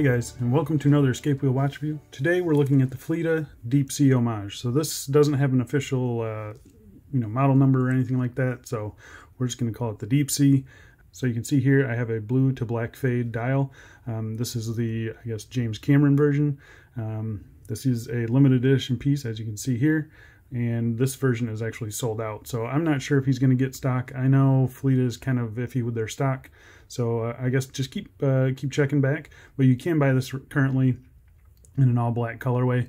Hey guys, and welcome to another Escape Wheel watch review. Today we're looking at the Phylida Deep Sea Homage. So this doesn't have an official model number or anything like that, so we're just going to call it the Deep Sea. So you can see here I have a blue to black fade dial. This is the, I guess, James Cameron version. This is a limited edition piece, as you can see here, and this version is actually sold out. So I'm not sure if he's going to get stock. I know Phylida is kind of iffy with their stock, so I guess just keep checking back. But you can buy this currently in an all black colorway,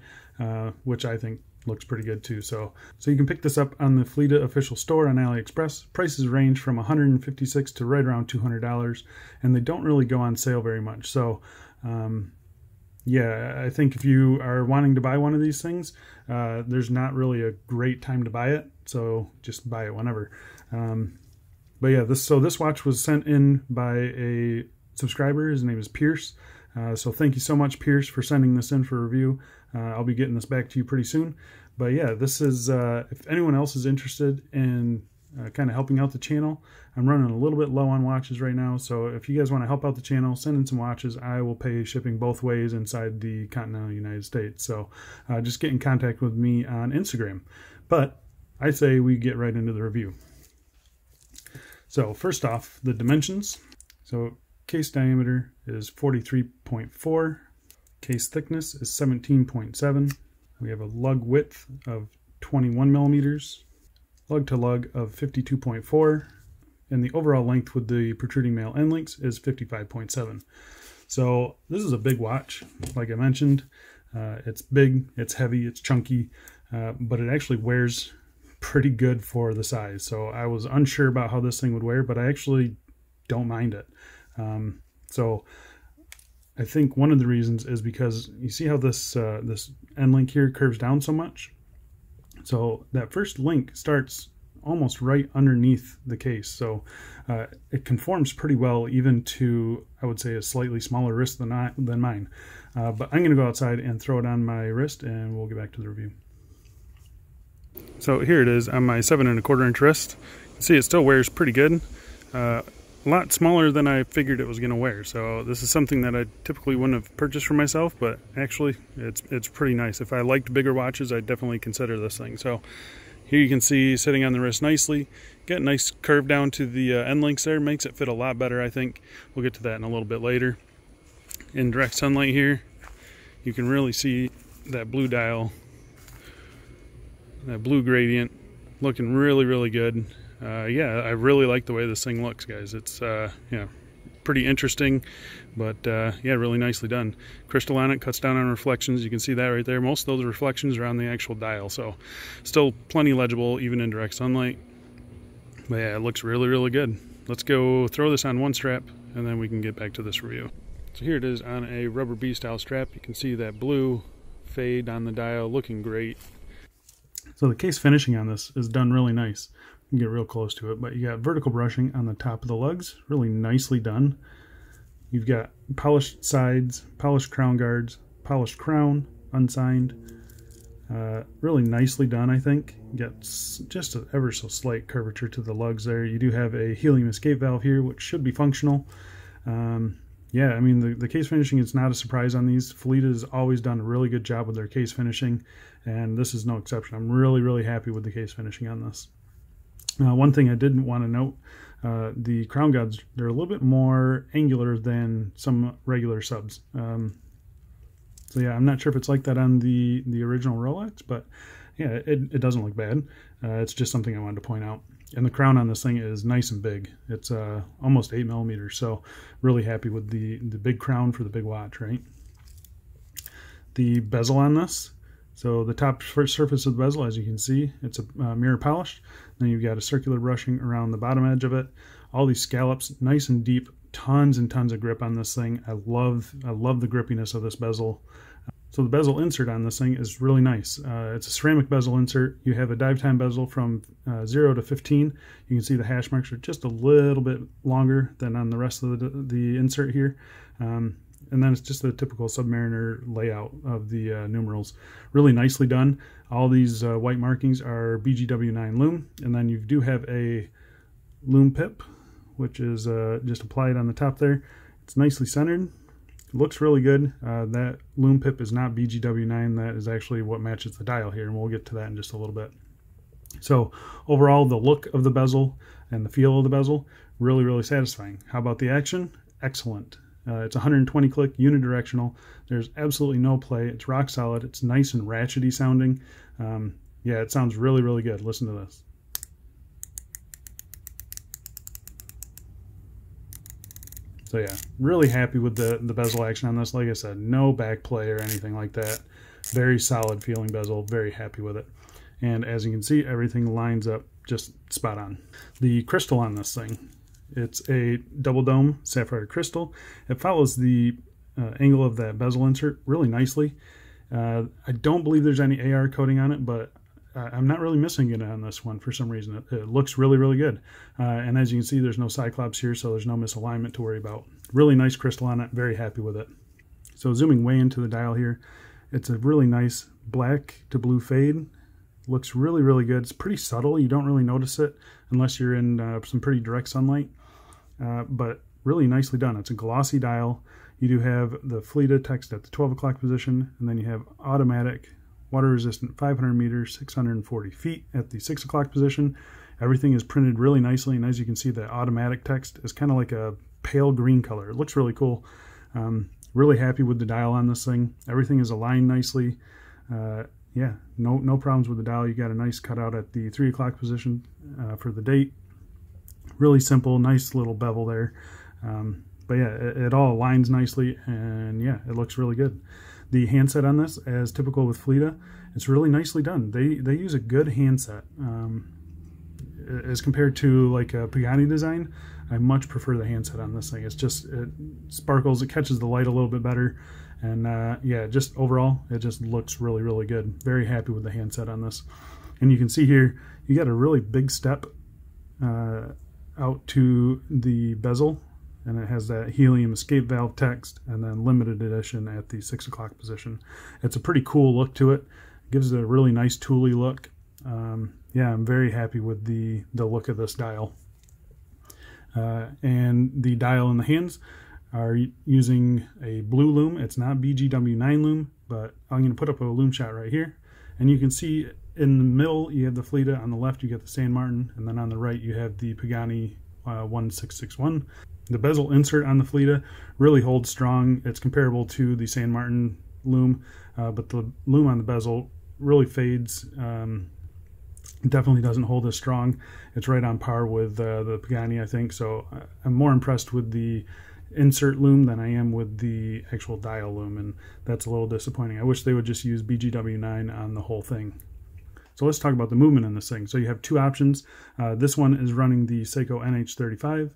which I think looks pretty good too. So you can pick this up on the Phylida official store on AliExpress. Prices range from $156 to right around $200, and they don't really go on sale very much. So yeah, I think if you are wanting to buy one of these things, there's not really a great time to buy it, so just buy it whenever. But yeah, this watch was sent in by a subscriber. His name is Pierce. So thank you so much, Pierce, for sending this in for review. I'll be getting this back to you pretty soon. But yeah, this is, if anyone else is interested in kind of helping out the channel, I'm running a little bit low on watches right now. So if you guys want to help out the channel, send in some watches. I will pay shipping both ways inside the continental United States. So just get in contact with me on Instagram. But I say we get right into the review. So first off, the dimensions. So case diameter is 43.4. Case thickness is 17.7. We have a lug width of 21 millimeters. Lug to lug of 52.4. And the overall length with the protruding male end links is 55.7. So this is a big watch, like I mentioned. It's big, it's heavy, it's chunky, but it actually wears pretty good for the size. So I was unsure about how this thing would wear, but I actually don't mind it. So I think one of the reasons is because you see how this this end link here curves down so much. So that first link starts almost right underneath the case. So it conforms pretty well even to, I would say, a slightly smaller wrist than mine. But I'm going to go outside and throw it on my wrist, and we'll get back to the review. So here it is on my 7 1/4 inch wrist. You can see it still wears pretty good. A lot smaller than I figured it was going to wear. So this is something that I typically wouldn't have purchased for myself, but actually it's pretty nice. If I liked bigger watches, I'd definitely consider this thing. So here you can see sitting on the wrist nicely. Got a nice curve down to the end links there. Makes it fit a lot better, I think. We'll get to that in a little bit later. In direct sunlight here, you can really see that blue dial, that blue gradient, looking really, really good. Yeah, I really like the way this thing looks, guys. It's yeah, pretty interesting, but yeah, really nicely done. Crystal on it, cuts down on reflections. You can see that right there. Most of those reflections are on the actual dial, so still plenty legible even in direct sunlight. But yeah, it looks really, really good. Let's go throw this on one strap, and then we can get back to this review. So here it is on a rubber B style strap. You can see that blue fade on the dial, looking great. So the case finishing on this is done really nice. You can get real close to it, but you got vertical brushing on the top of the lugs, really nicely done. You've got polished sides, polished crown guards, polished crown, unsigned. Really nicely done, I think. You got just an ever so slight curvature to the lugs there. You do have a helium escape valve here, which should be functional. Yeah, I mean, the case finishing is not a surprise on these. Phylida has always done a really good job with their case finishing, and this is no exception. I'm really, really happy with the case finishing on this. One thing I didn't want to note, the crown guards, they're a little bit more angular than some regular subs. So yeah, I'm not sure if it's like that on the original Rolex, but yeah, it doesn't look bad. It's just something I wanted to point out. And the crown on this thing is nice and big. It's almost 8 millimeters, so really happy with the big crown for the big watch, right? The bezel on this, so the top surface of the bezel, as you can see, it's a mirror polished. Then you've got a circular brushing around the bottom edge of it. All these scallops, nice and deep, tons and tons of grip on this thing. I love the grippiness of this bezel. So the bezel insert on this thing is really nice. It's a ceramic bezel insert. You have a dive time bezel from 0 to 15. You can see the hash marks are just a little bit longer than on the rest of the insert here. And then it's just the typical Submariner layout of the numerals. Really nicely done. All these white markings are BGW9 Lume. And then you do have a Lume pip, which is just applied on the top there. It's nicely centered. looks really good. That Lume pip is not BGW9. That is actually what matches the dial here, and we'll get to that in just a little bit. So overall, the look of the bezel and the feel of the bezel, really, really satisfying. How about the action? Excellent. It's 120 click, unidirectional. There's absolutely no play. It's rock solid. It's nice and ratchety sounding. Yeah, it sounds really, really good. Listen to this. So yeah, really happy with the bezel action on this. Like I said, no back play or anything like that. Very solid feeling bezel. Very happy with it. And as you can see, everything lines up just spot on. The crystal on this thing, it's a double dome sapphire crystal. It follows the angle of that bezel insert really nicely. I don't believe there's any AR coating on it, but I'm not really missing it on this one for some reason. It looks really, really good. And as you can see, there's no cyclops here, so there's no misalignment to worry about. Really nice crystal on it. Very happy with it. So zooming way into the dial here, it's a really nice black to blue fade. Looks really, really good. It's pretty subtle. You don't really notice it unless you're in some pretty direct sunlight. But really nicely done. It's a glossy dial. You do have the Phylida text at the 12 o'clock position, and then you have automatic, water resistant 500 meters, 640 feet at the 6 o'clock position. Everything is printed really nicely, and as you can see, the automatic text is kind of like a pale green color. It looks really cool. Really happy with the dial on this thing. Everything is aligned nicely. Yeah, no problems with the dial. You got a nice cutout at the 3 o'clock position for the date. Really simple, nice little bevel there. But yeah, it all aligns nicely, and yeah, it looks really good. The handset on this, as typical with Phylida, it's really nicely done. They use a good handset. As compared to like a Pagani design, I much prefer the handset on this thing. It's just, it sparkles, it catches the light a little bit better. And yeah, just overall, it just looks really, really good. Very happy with the handset on this. And you can see here, you got a really big step out to the bezel, and it has that helium escape valve text, and then limited edition at the 6 o'clock position. It's a pretty cool look to it. It gives it a really nice tooly look. Yeah, I'm very happy with the look of this dial. And the dial in the hands are using a blue Lume. It's not BGW9 Lume, but I'm going to put up a Lume shot right here. And you can see in the middle, you have the Phylida. On the left, you get the San Martin. And then on the right, you have the Pagani 1661. The bezel insert on the Phylida really holds strong. It's comparable to the San Martin Lume, but the Lume on the bezel really fades. Definitely doesn't hold as strong. It's right on par with the Pagani, I think. So I'm more impressed with the insert Lume than I am with the actual dial Lume, and that's a little disappointing. I wish they would just use BGW9 on the whole thing. So let's talk about the movement in this thing. So you have two options. This one is running the Seiko NH35.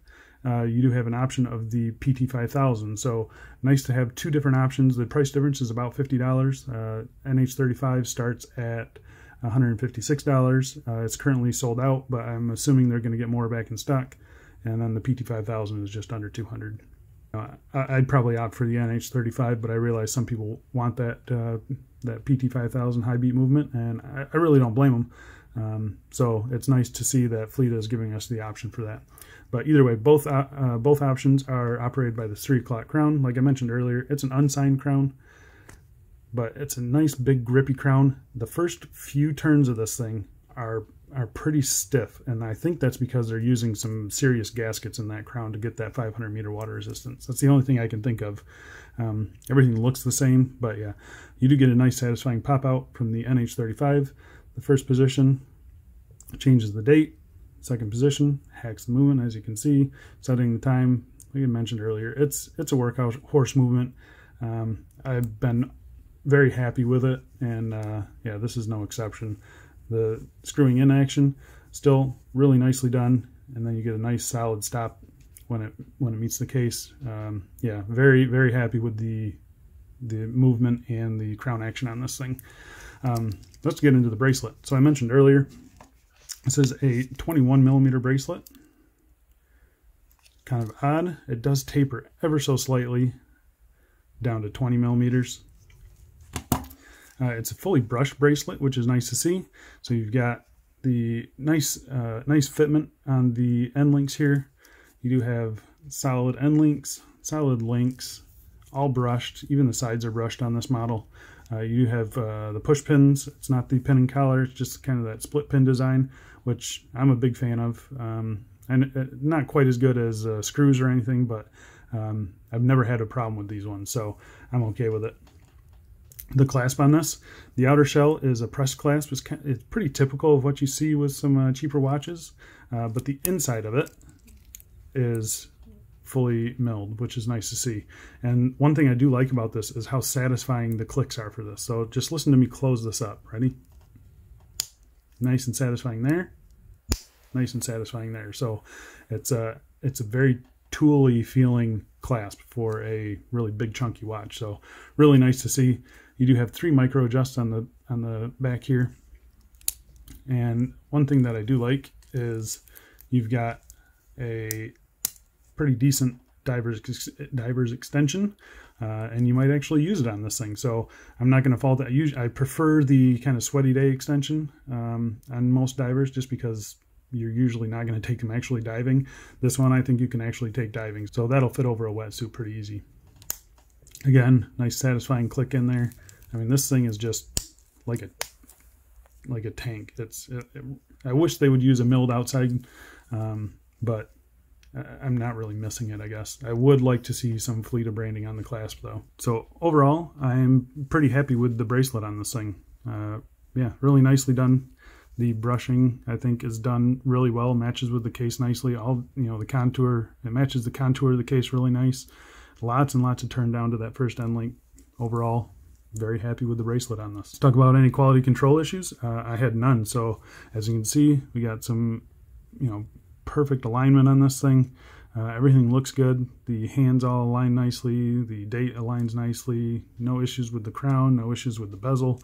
You do have an option of the PT5000. So nice to have two different options. The price difference is about $50. NH35 starts at $156. It's currently sold out, but I'm assuming they're going to get more back in stock. And then the PT5000 is just under $200. I'd probably opt for the NH35, but I realize some people want that PT5000 high beat movement, and I really don't blame them. So it's nice to see that Phylida is giving us the option for that. But either way, both options are operated by the 3 o'clock crown. Like I mentioned earlier, it's an unsigned crown, but it's a nice big grippy crown. The first few turns of this thing are pretty stiff, and I think that's because they're using some serious gaskets in that crown to get that 500 meter water resistance. That's the only thing I can think of. Everything looks the same, but yeah, you do get a nice satisfying pop out from the NH35. The first position changes the date. Second position hacks the movement, as you can see, setting the time. Like I mentioned earlier, it's a workout horse movement. I've been very happy with it, and yeah, this is no exception. The screwing in action, still really nicely done, and then you get a nice solid stop when it meets the case. Yeah, very, very happy with the movement and the crown action on this thing. Let's get into the bracelet. So I mentioned earlier, this is a 21 millimeter bracelet. Kind of odd. It does taper ever so slightly down to 20 millimeters. It's a fully brushed bracelet, which is nice to see. So you've got the nice fitment on the end links here. You do have solid end links, solid links, all brushed. Even the sides are brushed on this model. You have the push pins. It's not the pin and collar. It's just kind of that split pin design, which I'm a big fan of. And not quite as good as screws or anything, but I've never had a problem with these ones, so I'm okay with it. The clasp on this, the outer shell is a pressed clasp. It's pretty typical of what you see with some cheaper watches, but the inside of it is fully milled, which is nice to see. And one thing I do like about this is how satisfying the clicks are for this. So just listen to me close this up. Ready? Nice and satisfying there. Nice and satisfying there. So it's a very tool-y feeling clasp for a really big chunky watch. So really nice to see. You do have 3 micro adjusts on the back here. And one thing that I do like is you've got a pretty decent diver's extension, and you might actually use it on this thing. So I'm not going to fault that. I prefer the kind of sweaty day extension on most divers, just because you're usually not going to take them actually diving. This one I think you can actually take diving, so that'll fit over a wetsuit pretty easy. Again, nice satisfying click in there. I mean, this thing is just like a tank. I wish they would use a milled outside, but I'm not really missing it, I guess. I would like to see some Phylida branding on the clasp, though. So overall, I'm pretty happy with the bracelet on this thing. Yeah, really nicely done. The brushing, I think, is done really well. Matches with the case nicely. The contour, it matches the contour of the case really nice. Lots and lots of turn down to that first end link. Overall, very happy with the bracelet on this. Let's talk about any quality control issues. I had none. So as you can see, we got some, perfect alignment on this thing. Everything looks good. The hands all align nicely. The date aligns nicely. No issues with the crown. No issues with the bezel.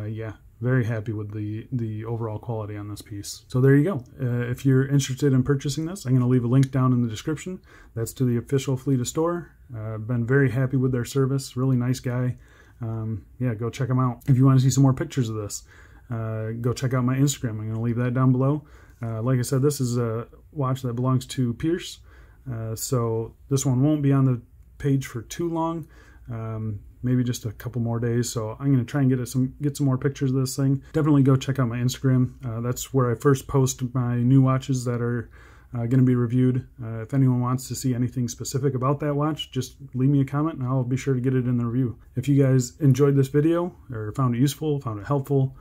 Yeah, very happy with the overall quality on this piece. So there you go. If you're interested in purchasing this, I'm going to leave a link down in the description. That's to the official Phylida store. I've been very happy with their service. Really nice guy. Yeah, go check them out. If you want to see some more pictures of this, go check out my Instagram. I'm going to leave that down below. Like I said, this is a watch that belongs to Pierce, so this one won't be on the page for too long, maybe just a couple more days. So I'm going to try and get some more pictures of this thing. Definitely go check out my Instagram. That's where I first post my new watches that are going to be reviewed. If anyone wants to see anything specific about that watch, just leave me a comment and I'll be sure to get it in the review. If you guys enjoyed this video or found it useful, found it helpful,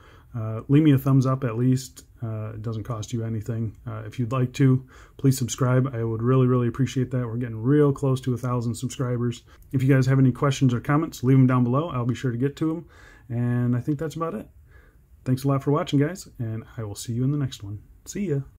leave me a thumbs up at least. It doesn't cost you anything. If you'd like to, please subscribe. I would really, really appreciate that. We're getting real close to 1,000 subscribers. If you guys have any questions or comments, leave them down below. I'll be sure to get to them. And I think that's about it. Thanks a lot for watching, guys, and I will see you in the next one. See ya.